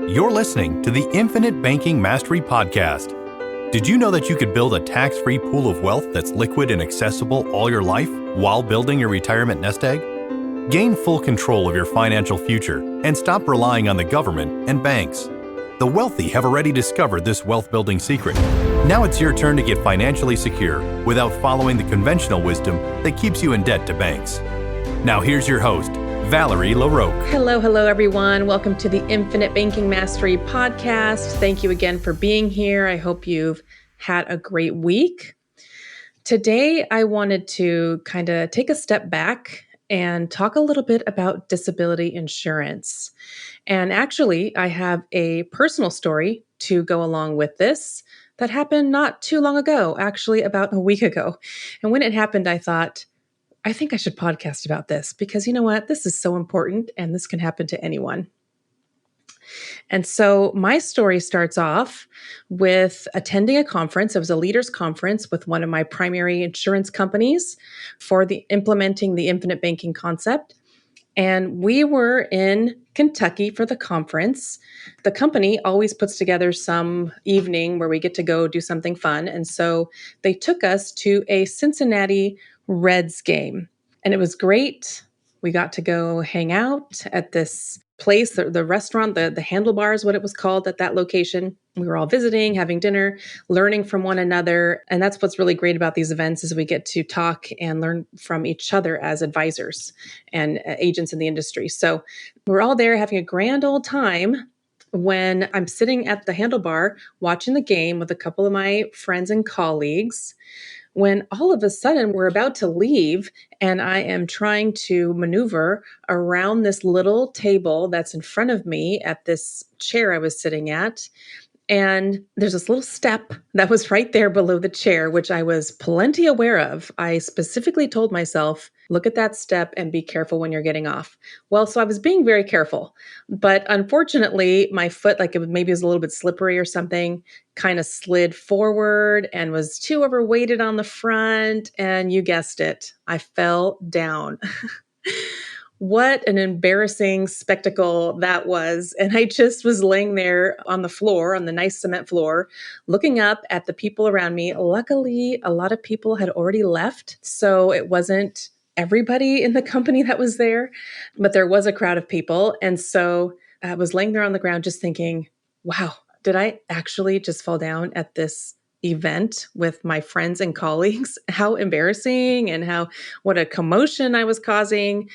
You're listening to the Infinite Banking Mastery Podcast. Did you know that you could build a tax-free pool of wealth that's liquid and accessible all your life while building your retirement nest egg? Gain full control of your financial future and stop relying on the government and banks. The wealthy have already discovered this wealth-building secret. Now it's your turn to get financially secure without following the conventional wisdom that keeps you in debt to banks. Now here's your host, Valerie LaRoque. Hello, everyone. Welcome to the Infinite Banking Mastery Podcast. Thank you again for being here. I hope you've had a great week. Today, I wanted to kind of take a step back and talk a little bit about disability insurance. And actually, I have a personal story to go along with this that happened not too long ago, actually about a week ago. And when it happened, I thought, I think I should podcast about this because you know what? This is so important and this can happen to anyone. And so my story starts off with attending a conference. It was a leaders conference with one of my primary insurance companies for implementing the infinite banking concept. And we were in Kentucky for the conference. The company always puts together some evening where we get to go do something fun. And so they took us to a Cincinnati Reds game. And it was great. We got to go hang out at this place, the restaurant, the Handlebar is what it was called at that location. We were all visiting, having dinner, learning from one another. And that's what's really great about these events is we get to talk and learn from each other as advisors and agents in the industry. So we're all there having a grand old time when I'm sitting at the Handlebar watching the game with a couple of my friends and colleagues, when all of a sudden we're about to leave and I am trying to maneuver around this little table that's in front of me at this chair I was sitting at. And there's this little step that was right there below the chair, which I was plenty aware of. I specifically told myself, look at that step and be careful when you're getting off. Well, so I was being very careful, but unfortunately my foot, maybe it was a little bit slippery or something, kind of slid forward and was too overweighted on the front. And you guessed it, I fell down. What an embarrassing spectacle that was. And I just was laying there on the floor, on the nice cement floor, looking up at the people around me. Luckily, a lot of people had already left, so it wasn't everybody in the company that was there, but there was a crowd of people. And so I was laying there on the ground just thinking, wow, did I actually just fall down at this event with my friends and colleagues? How embarrassing and what a commotion I was causing.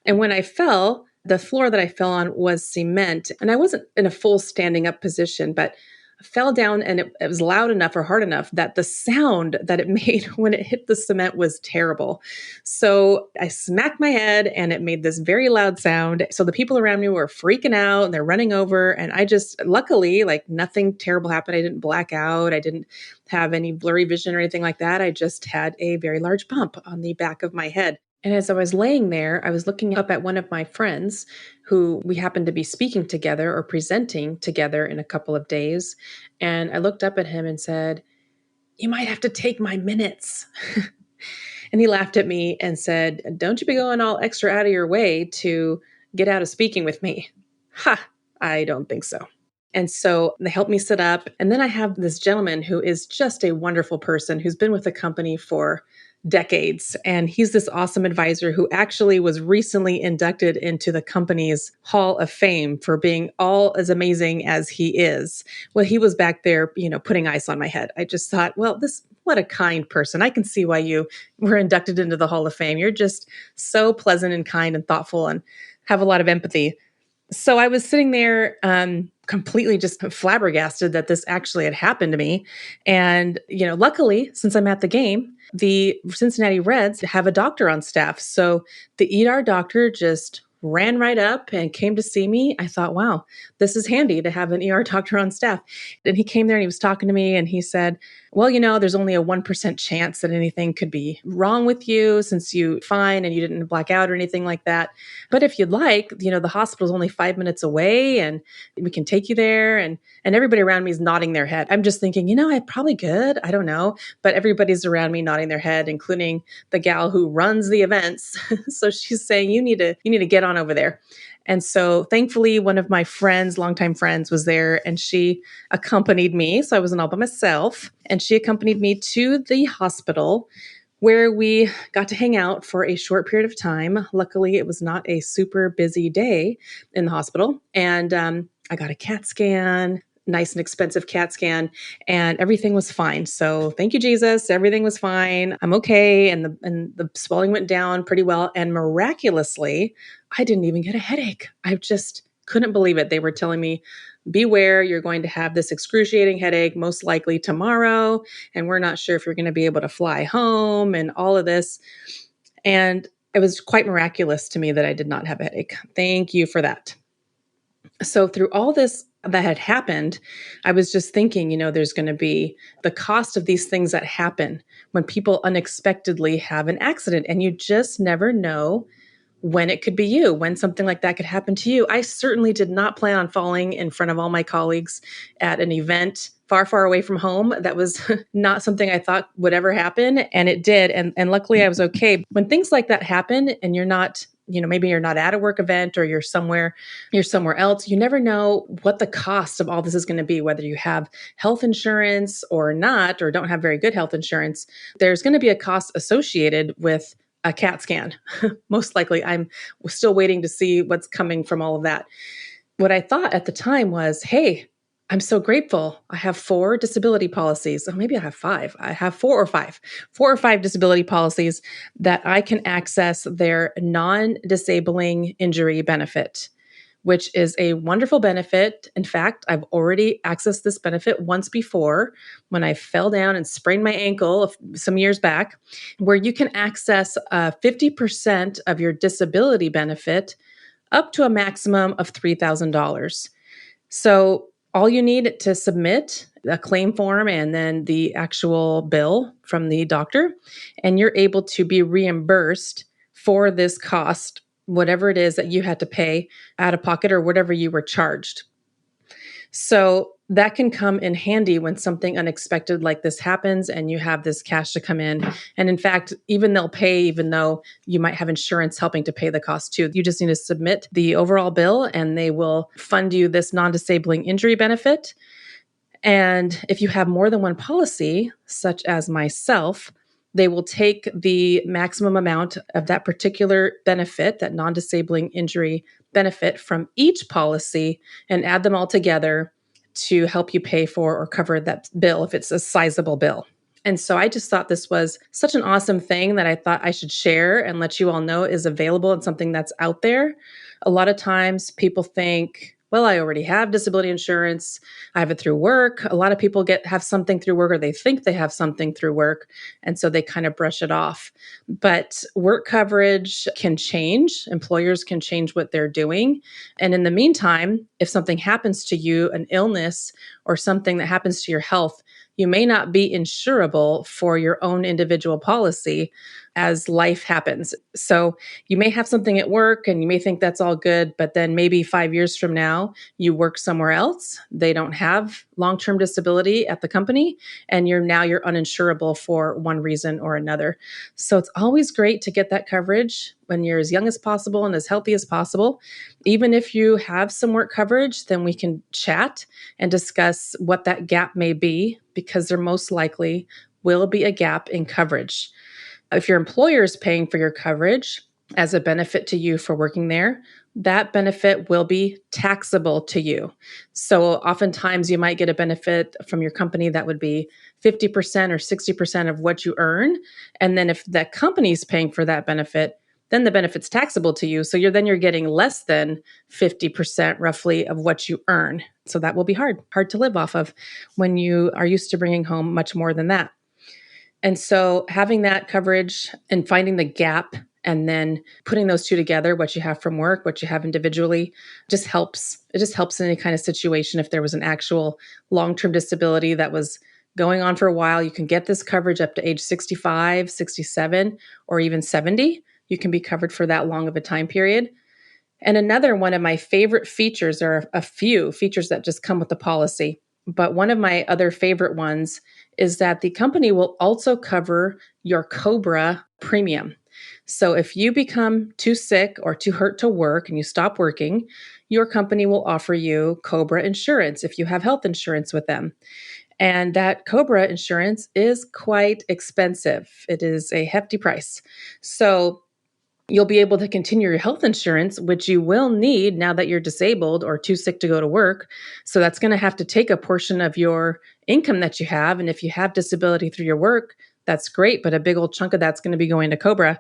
And when I fell, the floor that I fell on was cement. And I wasn't in a full standing up position, but I fell down and it was loud enough or hard enough that the sound that it made when it hit the cement was terrible. So I smacked my head and it made this very loud sound. So the people around me were freaking out and they're running over. And I just, luckily, nothing terrible happened. I didn't black out. I didn't have any blurry vision or anything like that. I just had a very large bump on the back of my head. And as I was laying there, I was looking up at one of my friends who we happened to be speaking together or presenting together in a couple of days. And I looked up at him and said, "You might have to take my minutes." And he laughed at me and said, "Don't you be going all extra out of your way to get out of speaking with me." Ha, I don't think so. And so they helped me sit up. And then I have this gentleman who is just a wonderful person who's been with the company for decades. And he's this awesome advisor who actually was recently inducted into the company's Hall of Fame for being all as amazing as he is. Well, he was back there, putting ice on my head. I just thought, well, what a kind person. I can see why you were inducted into the Hall of Fame. You're just so pleasant and kind and thoughtful and have a lot of empathy. So I was sitting there, completely just flabbergasted that this actually had happened to me. And, luckily, since I'm at the game, the Cincinnati Reds have a doctor on staff. So the ER doctor just ran right up and came to see me. I thought, wow, this is handy to have an ER doctor on staff. And he came there and he was talking to me and he said, well, there's only a 1% chance that anything could be wrong with you since you're fine and you didn't black out or anything like that. But if you'd like, the hospital's only 5 minutes away and we can take you there. And everybody around me is nodding their head. I'm just thinking, I probably could. I don't know. But everybody's around me nodding their head, including the gal who runs the events. So she's saying, you need to get on over there. And so thankfully, one of my friends, longtime friends, was there and she accompanied me. So I wasn't all by myself. And she accompanied me to the hospital where we got to hang out for a short period of time. Luckily, it was not a super busy day in the hospital. And I got a CAT scan, nice and expensive CAT scan, and everything was fine. So thank you, Jesus. Everything was fine. I'm okay. And the swelling went down pretty well. And miraculously, I didn't even get a headache. I just couldn't believe it. They were telling me, beware, you're going to have this excruciating headache, most likely tomorrow. And we're not sure if you're going to be able to fly home and all of this. And it was quite miraculous to me that I did not have a headache. Thank you for that. So through all this that had happened, I was just thinking, there's going to be the cost of these things that happen when people unexpectedly have an accident, and you just never know when it could be you, when something like that could happen to you. I certainly did not plan on falling in front of all my colleagues at an event far, far away from home. That was not something I thought would ever happen. And it did. And luckily I was okay. When things like that happen and you're not, maybe you're not at a work event or you're somewhere else, you never know what the cost of all this is going to be, whether you have health insurance or not, or don't have very good health insurance. There's going to be a cost associated with a CAT scan. Most likely. I'm still waiting to see what's coming from all of that. What I thought at the time was, hey, I'm so grateful. I have 4 disability policies. Oh, maybe I have 5. I have 4 or 5 disability policies that I can access their non-disabling injury benefit, which is a wonderful benefit. In fact, I've already accessed this benefit once before when I fell down and sprained my ankle some years back, where you can access 50% of your disability benefit up to a maximum of $3,000. So all you need to submit a claim form and then the actual bill from the doctor, and you're able to be reimbursed for this cost, whatever it is that you had to pay out of pocket or whatever you were charged. So that can come in handy when something unexpected like this happens and you have this cash to come in. And in fact, they'll pay, even though you might have insurance helping to pay the cost too. You just need to submit the overall bill and they will fund you this non-disabling injury benefit. And if you have more than one policy, such as myself, they will take the maximum amount of that particular benefit, that non-disabling injury benefit, from each policy and add them all together to help you pay for or cover that bill if it's a sizable bill. And so I just thought this was such an awesome thing that I thought I should share and let you all know is available and something that's out there. A lot of times people think, well, I already have disability insurance. I have it through work. A lot of people have something through work, or they think they have something through work. And so they kind of brush it off. But work coverage can change. Employers can change what they're doing. And in the meantime, if something happens to you, an illness or something that happens to your health, you may not be insurable for your own individual policy as life happens. So you may have something at work and you may think that's all good, but then maybe 5 years from now, you work somewhere else. They don't have long-term disability at the company, and you're uninsurable for one reason or another. So it's always great to get that coverage when you're as young as possible and as healthy as possible. Even if you have some work coverage, then we can chat and discuss what that gap may be, because there most likely will be a gap in coverage. If your employer is paying for your coverage as a benefit to you for working there, that benefit will be taxable to you. So oftentimes you might get a benefit from your company that would be 50% or 60% of what you earn. And then if that company is paying for that benefit, then the benefit's taxable to you. So you're getting less than 50% roughly of what you earn. So that will be hard to live off of when you are used to bringing home much more than that. And so having that coverage and finding the gap and then putting those two together, what you have from work, what you have individually, just helps. It just helps in any kind of situation. If there was an actual long-term disability that was going on for a while, you can get this coverage up to age 65, 67, or even 70. You can be covered for that long of a time period. And another one of my favorite features, there are a few features that just come with the policy, but one of my other favorite ones is that the company will also cover your COBRA premium. So if you become too sick or too hurt to work and you stop working, your company will offer you COBRA insurance if you have health insurance with them. And that COBRA insurance is quite expensive. It is a hefty price. So you'll be able to continue your health insurance, which you will need now that you're disabled or too sick to go to work. So that's going to have to take a portion of your income that you have. And if you have disability through your work, that's great. But a big old chunk of that's going to be going to COBRA.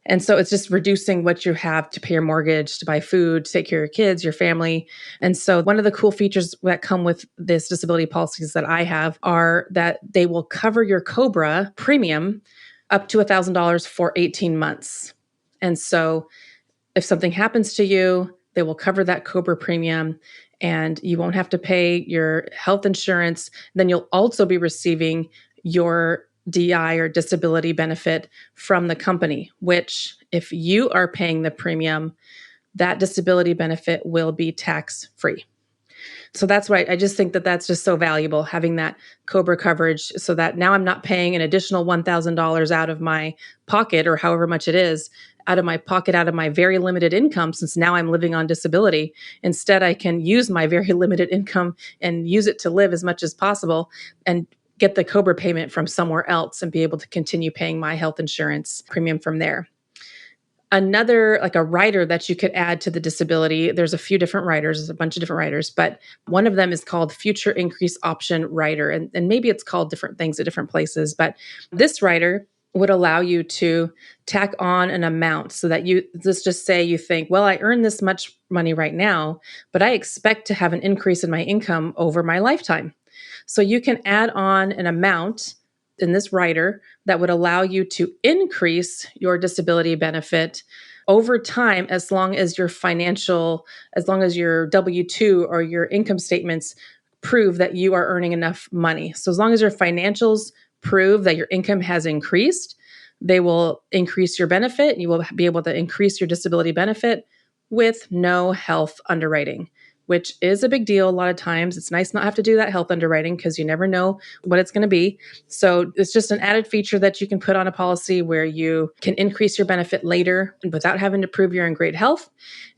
And so it's just reducing what you have to pay your mortgage, to buy food, to take care of your kids, your family. And so one of the cool features that come with this disability policies that I have are that they will cover your COBRA premium up to $1,000 for 18 months. And so if something happens to you, they will cover that COBRA premium and you won't have to pay your health insurance. Then you'll also be receiving your DI or disability benefit from the company, which if you are paying the premium, that disability benefit will be tax-free. So that's why I just think that that's just so valuable, having that COBRA coverage so that now I'm not paying an additional $1,000 out of my pocket or however much it is out of my pocket, out of my very limited income, since now I'm living on disability. Instead, I can use my very limited income and use it to live as much as possible and get the COBRA payment from somewhere else and be able to continue paying my health insurance premium from there. Another, like a rider that you could add to the disability, there's a few different riders, there's a bunch of different riders, but one of them is called Future Increase Option Rider. And maybe it's called different things at different places, but this rider would allow you to tack on an amount so that let's just say you think, well, I earn this much money right now, but I expect to have an increase in my income over my lifetime. So you can add on an amount in this rider that would allow you to increase your disability benefit over time as long as your W-2 or your income statements prove that you are earning enough money. So as long as your financials prove that your income has increased, they will increase your benefit. You will be able to increase your disability benefit with no health underwriting, which is a big deal. A lot of times it's nice not have to do that health underwriting because you never know what it's going to be. So it's just an added feature that you can put on a policy where you can increase your benefit later without having to prove you're in great health.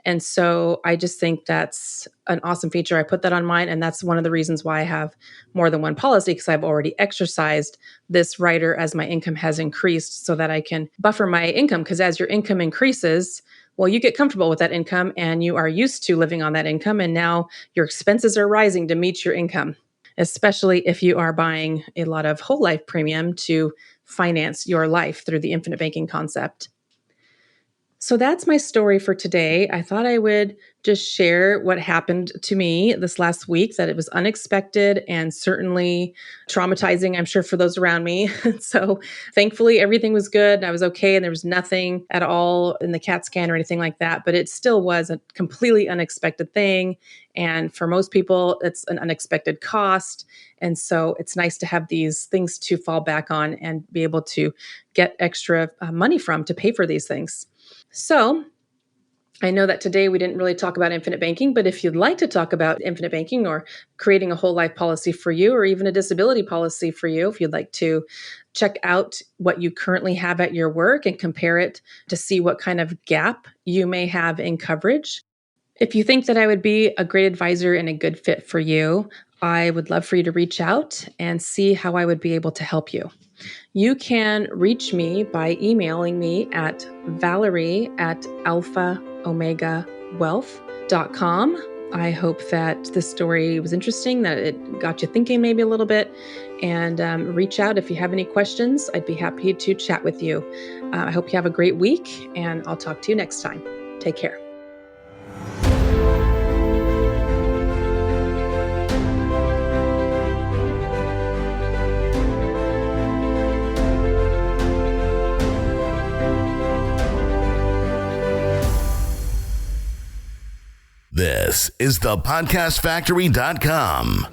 And so I just think that's an awesome feature. I put that on mine. And that's one of the reasons why I have more than one policy, because I've already exercised this rider as my income has increased so that I can buffer my income. Because as your income increases, well, you get comfortable with that income and you are used to living on that income. And now your expenses are rising to meet your income, especially if you are buying a lot of whole life premium to finance your life through the infinite banking concept. So that's my story for today. I thought I would just share what happened to me this last week, that it was unexpected and certainly traumatizing, I'm sure, for those around me. So thankfully, everything was good and I was okay. And there was nothing at all in the CAT scan or anything like that. But it still was a completely unexpected thing. And for most people, it's an unexpected cost. And so it's nice to have these things to fall back on and be able to get extra money from to pay for these things. So I know that today we didn't really talk about infinite banking, but if you'd like to talk about infinite banking or creating a whole life policy for you, or even a disability policy for you, if you'd like to check out what you currently have at your work and compare it to see what kind of gap you may have in coverage. If you think that I would be a great advisor and a good fit for you, I would love for you to reach out and see how I would be able to help you. You can reach me by emailing me at valerie@alphaomegawealth.com. I hope that this story was interesting, that it got you thinking maybe a little bit, and reach out if you have any questions. I'd be happy to chat with you. I hope you have a great week, and I'll talk to you next time. Take care. This is thepodcastfactory.com.